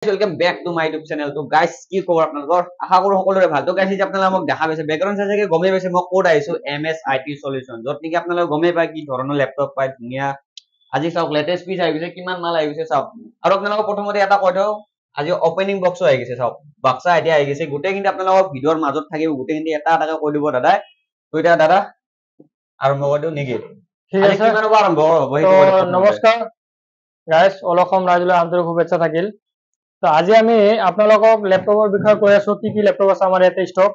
Welcome back to my YouTube channel. তো guys কি খবৰ আপোনালোকৰ? আশা কৰো সকলোৰে ভাল। তো গাইস আপোনালোকে মোক দেখা পাইছে বেকগ্ৰাউণ্ড চাই গমেই পাইছে মই ক'ত আহিছো MSIT সলিউশন, য'ত নেকি আপোনালোকে গমেই পায় কি ধৰণৰ লেপটপ পায় ধুনীয়া। আজি চাওক লেটেষ্ট পিচ আহি গৈছে, কিমান মাল আহি গৈছে চাওক। আৰু আপোনালোকক প্ৰথমতে এটা কৈ থওঁ, আজি অপেনিং বক্সো আহি গৈছে চাওক। বাক্সা এতিয়া আহি গৈছে, গোটেইখিনি আপোনালোকক ভিডিঅ'ৰ মাজত থাকিব, গোটেইখিনি এটা এটাকে কৈ দিব দাদাই। তো এতিয়া দাদা আৰম্ভ কৰি দিওঁ নেকি? ঠিক আছে, কিমানৰ পৰা আৰম্ভ হ'ব সেইটো নমস্কাৰ গাইজ, অলসম ৰাইজলৈ আন্তৰিক শুভেচ্ছা থাকিল। তো আজি আমি আপোনালোকক লেপটপৰ বিষয়ে কৈ আছো, কি কি লেপটপ আছে আমাৰ ইয়াতে ষ্টক।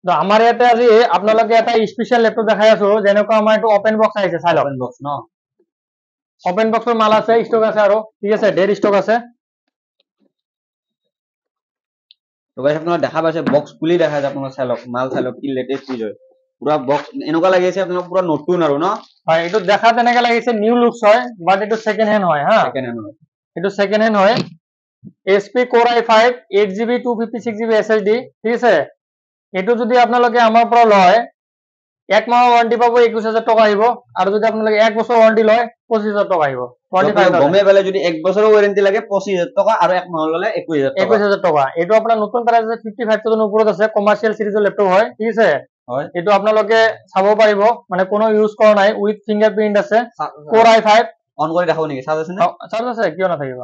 তো আমাৰ ইয়াতে আজি আপোনালোকে এটা স্পেচিয়েল লেপটপ দেখাই আছো, যেনেকুৱা আমাৰ এইটো ওপেন বক্স আহিছে, চাই লওক। ওপেন বক্স ন, ওপেন বক্সৰ মাল আছে, ষ্টক আছে, আৰু ঠিক আছে, ঢেৰ ষ্টক আছে। তো গাইস আপোনালোকে দেখা পাইছে বক্স খুলি দেখা যায়, আপোনালোকে চাই লওক, মাল চাই লওক কি লেটেষ্ট পিচ হয়। পুৰা বক্স এনেকুৱা লাগিছে আপোনালোক পুৰা নতুন আৰু ন। হয়, এইটো দেখা তেনেকে লাগিছে নিউ লুকস হয়, বাট এইটো সেকেন্ড হ্যান্ড হয়। হা, সেকেন্ড হ্যান্ড হয়, এইটো সেকেন্ড হ্যান্ড হয়। HP Core i5 8GB 256GB SSD, ঠিক আছে। এইটো যদি আপোনালোকে আমাৰ পৰা লয়, এক মাহৰ ওৱাৰেণ্টি পাব, 21,000 টকা আহিব। আৰু যদি আপোনালোকে এক বছৰ ওৱাৰেণ্টি লয়, 25,000 টকা আহিব। গমে পালে যদি এক বছৰৰ ওৱাৰেণ্টি লাগে 25,000 টকা, আৰু এক মাহৰ ললে 21,000 টকা। এইটো আপোনাৰ নতুন প্ৰাইচ আছে, 55,000 ওপৰত আছে, কমাৰ্চিয়েল সিৰিজৰ লেপটপ হয়, ঠিক আছে। এইটো আপোনালোকে চাব পাৰিব, মানে কোনো ইউজ কৰা নাই, উইথ ফিংগাৰপ্ৰিন্ট আছে। Core i5 অন কৰি দেখাব নেকি? চাৰ্জ আছে নে? চাৰ্জ আছে, কিয় নাথাকিব।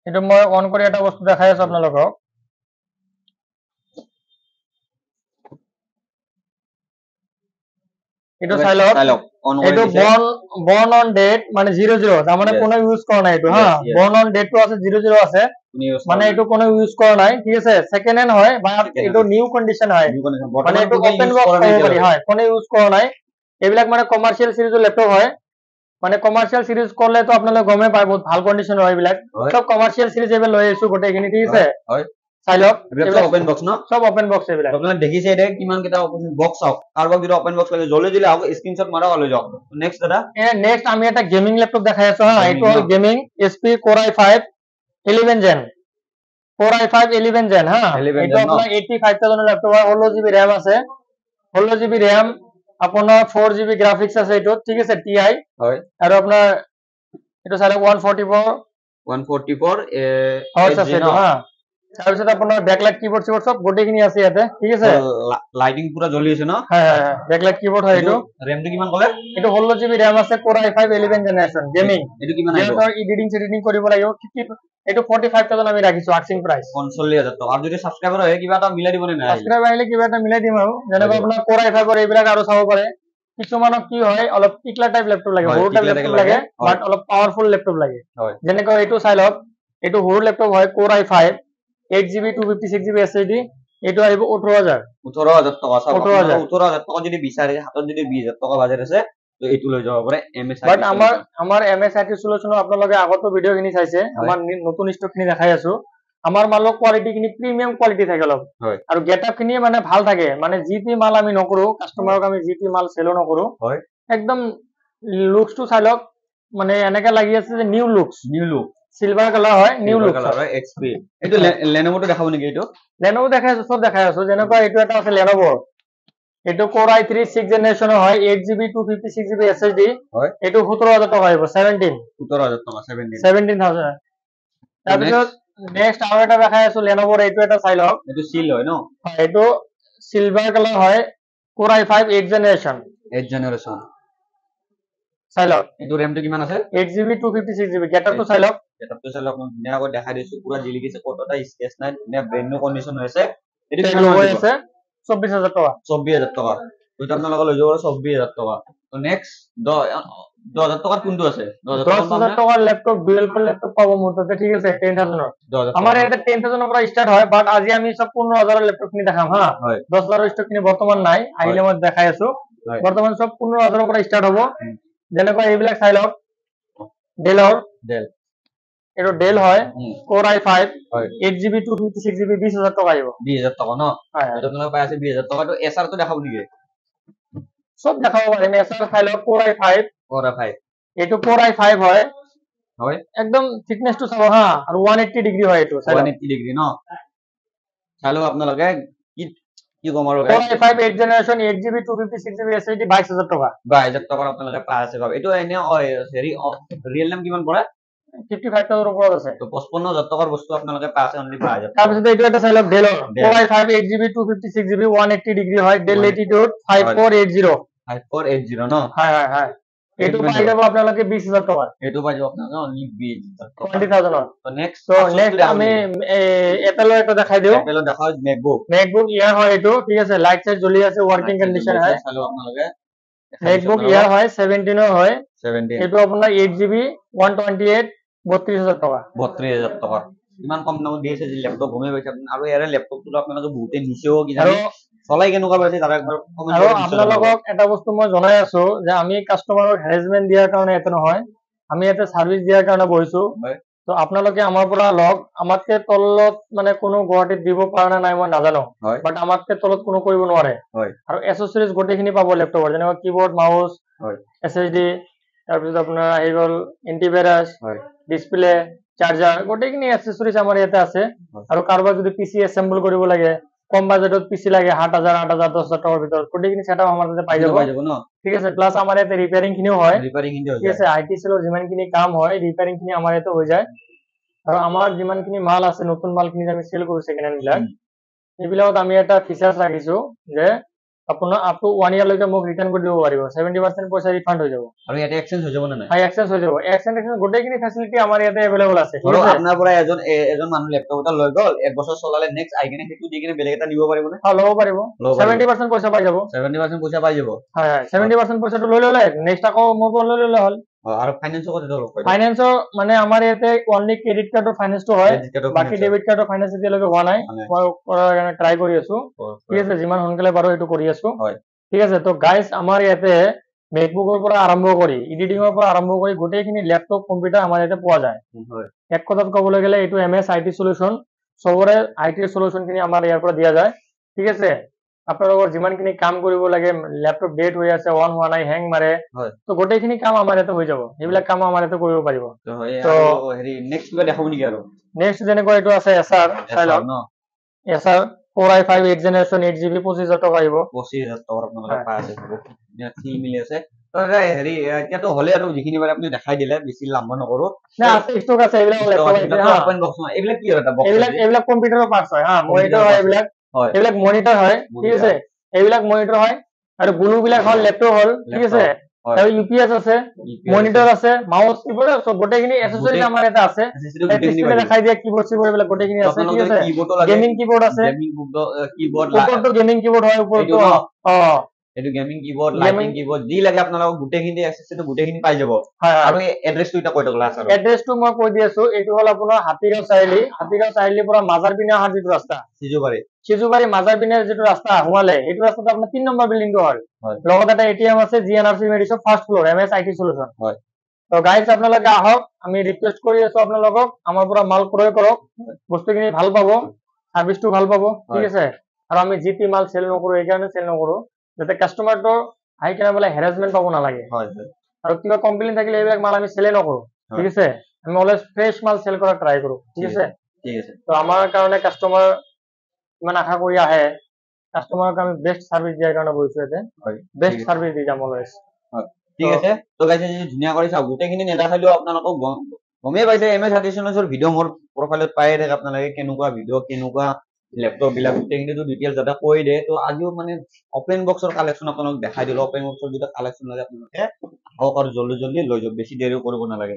এইটো মই অন কৰি এটা বস্তু দেখাই আছো আপোনালোকক। এইটো চাই লওক, এইটো বৰ্ন অন ডেট মানে 00, তাৰমানে কোনো ইউজ কৰা নাই এইটো। হা, বৰ্ন অন ডেটটো আছে 00 আছে, মানে এইটো কোনো ইউজ কৰা নাই, ঠিক আছে। সেকেন্ড হ্যান্ড হয়, বা এইটো নিউ কন্ডিশন হয়, মানে এইটো ওপেন বক্স ক'ব পাৰি। হয়, কোনো ইউজ কৰা নাই। এইবিলাক মানে কমাৰ্চিয়েল সিৰিজৰ লেপটপ হয়, মানে কমাৰ্চিয়েল সিৰিজ কৰলেতো আপোনালোকে গমে পায়, বহুত ভাল কন্ডিশন হয় এইবিলাক। সব কমাৰ্চিয়েল সিৰিজ এইবিলাক লৈ আহিছো গোটেইখিনি, ঠিক আছে। চাই লওক, এইবিলাক ওপেন বক্স ন, সব ওপেন বক্স এইবিলাক। আপোনালোকে দেখিছে এটা কিমান কেইটা ওপেন বক্স চাওক। কাৰোবাক যদি ওপেন বক্স লাগে জলদি জলদি আহক, স্ক্ৰিনশ্বট মাৰক লৈ যাওক। নেক্সট দাদা, নেক্সট আমি এটা গেমিং ল্যাপটপ দেখাই আছো। হ্যাঁ, এইটো হল gaming HP Core i5 11 Gen, Core i5 11 Gen। হ্যাঁ, এইটো আপোনাৰ 85,000 ল্যাপটপ হয়, 16GB RAM আছে, 16GB RAM, আপোনাৰ 4GB গ্ৰাফিক্স আছে এইটোত, ঠিক আছে, TI হয়। আৰু আপোনাৰ এইটো চাই 144 হাৰ্টজ আছে এইটো। হ্যাঁ, তাৰপিছত আপোনাৰ বেকলাইট কিবোৰ্ড চিবোৰ্ড সব গোটেইখিনি আছে ইয়াতে, ঠিক আছে। লাইটিং পুৰা জ্বলি আছে ন। হ্যাঁ, বেকলাইট কিবোৰ্ড হয় এইটো। ৰেমটো কিমান ক'লে? এইটো 16GB RAM আছে, Core i5 11 জেনাৰেশন গেমিং। এইটো কিমান আহিব? এডিটিং কৰিব লাগিব, এইটো 45,000 আমি ৰাখিছো আস্কিং প্ৰাইস, 45,000 টকা। আৰু যদি সাবস্ক্ৰাইবাৰ হয় কিবা এটা মিলাই দিব নে নাই? সাবস্ক্ৰাইব আহিলে কিবা এটা মিলাই দিম আৰু। যেনেকৈ আপোনাৰ Core i5 ৰ এইবিলাক আৰু চাব পাৰে। কিছুমানক কি হয়, অলপ টিকলা টাইপ লেপটপ লাগে, সৰু টাইপ লেপটপ লাগে, বাট অলপ পাৱাৰফুল লেপটপ লাগে। যেনেকৈ এইটো চাই লওক, এইটো সৰু লেপটপ হয়, Core i5 8GB 256GB SSD, এইটো আহিব 18,000 টকা। 18,000 টকা যদি বিচাৰে, হাতত যদি 20,000 টকা বাজেট আছে, তো এইটো লৈ যাব পাৰে MSIT। বাট আমাৰ MSIT সলিউশনৰ আপোনালোকে আগতো ভিডিঅ' খিনি চাইছে, আমাৰ নতুন ষ্টক খিনি দেখাই আছো। আমাৰ মালৰ কোৱালিটি খিনি প্ৰিমিয়াম কোৱালিটি থাকে অলপ, আৰু গেটআপ খিনি মানে ভাল থাকে, মানে যি টি মাল আমি নকৰো, কাস্টমাৰক আমি যি টি মাল চেলো নকৰো। একদম লুকসটো চাই লওক, মানে এনেকে লাগি আছে যে নিউ লুক সিলভাৰ কালাৰ হয়, নিউ লুক কালাৰ হয়। XP এইটো Lenovo দেখাব নেকি? এইটো Lenovo দেখাই আছো, সব দেখাই আছো। যেনেকুৱা এইটো এটা আছে Lenovo, এইটো Core i3 6 জেনাৰেশন হয়, 8GB 256GB SSD, এইটো 17,000 টকা আহিব। 17,000 টকা, 17,000। তাৰপিছত নেক্সট আৰু এটা দেখাই আছো Lenovo, এইটো এটা চাই লওক। এইটো সিল হয় ন, এইটো সিলভাৰ কালাৰ হয়, Core i5 8 জেনাৰেশন চাই লওক। এইটো ৰেমটো কিমান আছে? 8GB 256GB। গেটআপটো চাই লওক, গেটআপটো চাই লওক, ধুনীয়াকৈ দেখাই দিছো, পুৰা জিলিকি আছে, কত এটা স্কেচ নাই, ধুনীয়া ব্ৰেণ্ড নিউ কন্ডিশন হৈছে। এইটো কিমান আছে? 24,000 টকা। 24,000 টকা। তো আপোনালোকে লৈ যাব 24,000 টকা। তো নেক্সট 10,000 টকাত কোনটো আছে? 10,000 টকাৰ লেপটপ, ডুৱেল কোৰ লেপটপ পাব মোৰ তাতে, ঠিক আছে। 10,000 আমাৰ ইয়াতে 10,000 পৰা ষ্টাৰ্ট হয়, বাট আজি আমি সব 15,000 লেপটপ খিনি দেখাম। হা, 10,000 ষ্টক খিনি বৰ্তমান নাই, আহিলে মই দেখাই আছো। বৰ্তমান সব 15,000 পৰা ষ্টাৰ্ট হ'ব। যেনেকৈ এইবিলাক চাই লওক, ডেলৰ, এইটো ডেল হয়, Core i5 8GB 256GB, 20,000 টকা আহিব। 20,000 টকা ন, এইটো আপোনালোকে পাই আছে 20,000 টকা। তো এছআৰ টো দেখাব নেকি? সব দেখাব পাৰিম। এছআৰ চাই লওক, Core i5, এইটো Core i5 হয়, একদম থিকনেসটো চাব। হা, আৰু 180 ডিগ্ৰী হয়, এইটো 180 ডিগ্ৰী ন, চাই লওক আপোনালোকে কি কি কম আৰু Core i5 8 generation 8GB 256GB SSD 22,000 টকা 22,000 টকাৰ আপোনালোকে পাই আছে পাব এইটো এনে হেৰি ৰিয়েল নাম কিমান পৰে 55,000 ওপৰত আছে তো 55,000 টকাৰ বস্তু আপোনালোকে পাই আছে অনলি 22,000 তাৰপিছত এইটো এটা চাই লওক ডেলৰ Core i5 8GB 256GB 180 degree হয় Dell Latitude 5480 5480 ন হয় হয় হয় এইটো পাই যাব আপোনালোকে 20,000 টকা এইটো পাই যাব আপোনালোকে অনলি 20,000 টকা 20,000 তো নেক্সট আমি এপেলৰ এটা দেখাই দিও এপেলৰ দেখাও MacBook Air হয় এইটো ঠিক আছে লাইট চাইট জ্বলি আছে ওয়ার্কিং কন্ডিশন হয় চালো আপোনালোকে MacBook Air হয় 17 হয় 17 এইটো আপোনাৰ 8GB 128 32,000 টকা 32,000 টকা ইমান কম দামত দিছে যে ল্যাপটপ গমে পাইছে আৰু ইয়াৰে ল্যাপটপটো আপোনালোকে বহুতে নিছেও কি জানি চলাই কেনেকুৱা পাইছে তাৰ একবাৰ কমেন্ট আৰু আপোনালোকক এটা বস্তু মই জনাই আছো যে আমি কাস্টমাৰক হেৰাসমেন্ট দিয়াৰ কাৰণে এতে নহয় আমি এতে সাৰ্ভিস দিয়াৰ কাৰণে বহিছো তো আপোনালোকে আমাৰ পৰা লওক আমাতকে তলত মানে কোনো গুৱাহাটীত দিব পৰা নাই মই নাজানো বাট আমাতকে তলত কোনো কৰিব নোৱাৰে আৰু এসেসৰিজ গোটেইখিনি পাব ল্যাপটপৰ যেনেকৈ কিবোৰ্ড মাউস SSD তাৰপিছত আপোনাৰ আহি গ'ল এন্টিভাইৰাছ ডিসপ্লে চাৰ্জাৰ গোটেইখিনি এসেসৰিজ আমাৰ ইয়াতে আছে আৰু কাৰোবাৰ যদি পিসি এসেম্বল কৰিব লাগে কম বাজেটত পিসি লাগে 7,000 8,000 10,000 টাকাৰ ভিতৰত গোটেইখিনি সেটআপ আমাৰ তাতে পাই যাব ন ঠিক আছে প্লাস আমাৰ ইয়াতে ৰিপেয়াৰিং খিনিও হয় ঠিক আছে আইটি সেলৰ যিমানখিনি কাম হয় ৰিপেয়াৰিং খিনি আমাৰ ইয়াতে হৈ যায় আৰু আমাৰ যিমানখিনি মাল আছে নতুন মালখিনি আমি সেল কৰো সেকেন্ড হ্যান্ড বিলাক এইবিলাকত আমি এটা ফিচাৰ্স ৰাখিছো যে আপোনাৰ আপ টু 1 ইয়াৰ লৈকে মোক ৰিটাৰ্ণ কৰি দিব পাৰিব 70% পইচা ৰিফান্ড হৈ যাব আৰু ইয়াতে এক্সচেঞ্জ হৈ যাব না নাই হয় এক্সচেঞ্জ হৈ যাব এক্সচেঞ্জ গোটেইখিনি ফেসিলিটি আমাৰ ইয়াতে अवेलेबल আছে আৰু আপোনাৰ পৰা এজন মানুহ ল্যাপটপ এটা লৈ গ'ল এক বছৰ চলালে নেক্সট আই কিনে সেইটো দি কিনে বেলেগ এটা নিব পাৰিব নে ল'ব পাৰিব 70% পইচা পাই যাব 70% পইচা পাই যাব হয় হয় 70% পইচাটো লৈ ল'লে নেক্সট আকৌ মোৰ পৰা লৈ ল'লে হ'ল আৰু ফাইনান্সৰ কথা লওক ফাইনান্সৰ মানে আমাৰ ইয়াতে অনলি ক্ৰেডিট কাৰ্ডৰ ফাইনান্সটো হয় বাকি ডেবিট কাৰ্ডৰ ফাইনান্স এতিয়ালৈকে হোৱা নাই মই কৰাৰ কাৰণে ট্ৰাই কৰি আছো ঠিক আছে যিমান সোনকালে পাৰো এইটো কৰি আছো ঠিক আছে তো গাইস আমাৰ ইয়াতে মেকবুকৰ পৰা আৰম্ভ কৰি এডিটিংৰ পৰা আৰম্ভ কৰি গোটেইখিনি ল্যাপটপ কম্পিউটাৰ আমাৰ ইয়াতে পোৱা যায় এক কথাত ক'বলৈ গ'লে এইটো MS IT সলিউশন সবৰে IT সলিউশন খিনি আমাৰ ইয়াৰ পৰা দিয়া যায় ঠিক আছে আপোনালোকৰ যিমানখিনি কাম কৰিব লাগে ল্যাপটপ ডেট হৈ আছে অন হোৱা নাই হেং মাৰে তো গোটেইখিনি কাম আমাৰ ইয়াতে হৈ যাব এইবিলাক কাম আমাৰ ইয়াতে কৰিব পাৰিব তো হেৰি নেক্সট কিবা দেখাব নেকি আৰু নেক্সট যেনেকৈ এইটো আছে SR চাই লওক SR Core i5 8 generation 8GB 25,000 টকা আহিব 25,000 টকা আপোনালোকে পাই আছে কি মিলি আছে তো হেৰি এতিয়াতো হলে আৰু যিখিনি বাৰে আপুনি দেখাই দিলে বেছি লম্বা নকৰো না আছে ষ্টক আছে এইবিলাক ল্যাপটপ আছে ওপেন বক্স এইবিলাক কি হয় এটা বক্স এইবিলাক কম্পিউটাৰৰ পাৰ্টস হয় মনিটৰ হয় এইবিলাক মনিটৰ হয় ঠিক আছে এইবিলাক মনিটৰ হয় আৰু ব্লু বিলাক হল ল্যাপটপ হল ঠিক আছে আৰু ইউপিএস আছে মনিটৰ আছে মাউস কিবোৰ্ড সব গোটেইখিনি এসেসৰিজ আমাৰ এটা আছে ডিসপ্লে দেখাই দিয়া কিবোৰ্ড সিবোৰ্ড এইবিলাক গোটেইখিনি আছে ঠিক আছে গেমিং কিবোৰ্ড আছে উপৰটো গেমিং কিবোৰ্ড হয় উপৰটো এটো গেমিং কিবোৰ্ড লাইটিং কিবোৰ্ড যি লাগে আপোনালোক গুটেখিনি এক্সেসটো গুটেখিনি পাই যাব আৰু এই এড্ৰেছটো এটা কৈ দিলা আছে এড্ৰেছটো মই কৈ দি আছো এইটো হল আপোনাৰ হাতীগাঁও চাৰিআলি পৰা মাজাৰ পিনে অহাৰ যিটো ৰাস্তা সিজুবাৰী মাজাৰ পিনে যিটো ৰাস্তা হোৱালে এইটো ৰাস্তাটো আপোনাৰ 3 নম্বৰ বিল্ডিংটো হয় লগত এটা এটিএম আছে GNRC medicine first floor MS IT solution হয় তো গাইস আপোনালোকে আহক আমি ৰিকুৱেষ্ট কৰি আছো আপোনালোকক আমাৰ পৰা মাল ক্ৰয় কৰক বস্তুখিনি ভাল পাব সাৰ্ভিসটো ভাল পাব ঠিক আছে আৰু আমি জিটি মাল সেল নকৰো এই কাৰণে সেল নকৰো যাতে কাস্টমাৰটো আহি কিনে বলে হেৰাসমেন্ট পাব নালাগে আৰু কিবা কমপ্লেইন থাকিলে এইবিলাক মাল আমি সেলে নকৰো ঠিক আছে আমি অলৱেজ ফ্ৰেছ মাল সেল কৰা ট্ৰাই কৰো ঠিক আছে তো আমাৰ কাৰণে কাস্টমাৰ ইমান আশা কৰি আহে কাস্টমাৰক আমি বেস্ট সাৰ্ভিস দিয়াৰ কাৰণে বহিছো এতে বেস্ট সাৰ্ভিস দি যাম অলৱেজ ঠিক আছে তো গাইস এই ধুনিয়া কৰি চাও গুটেখিনি নেদেখাইলেও আপোনালোকক গমেই পাইছে MS সাজেশনছৰ ভিডিও মোৰ প্ৰফাইলত পাই থাকে আপোনালোকে কেনেকুৱা ভিডিও কেনেকুৱা ল্যাপটপ বিলাক গুটেখিনি তো ডিটেইলছ দাদা কৈ দে তো আজিও মানে ওপেন বক্সৰ কালেকচন আপোনালোক দেখাই দিলো ওপেন বক্সৰ যেটা কালেকচন লাগে আপোনালোকে আহক আৰু জলদি লৈ যাওক বেছি দেৰি কৰিব নালাগে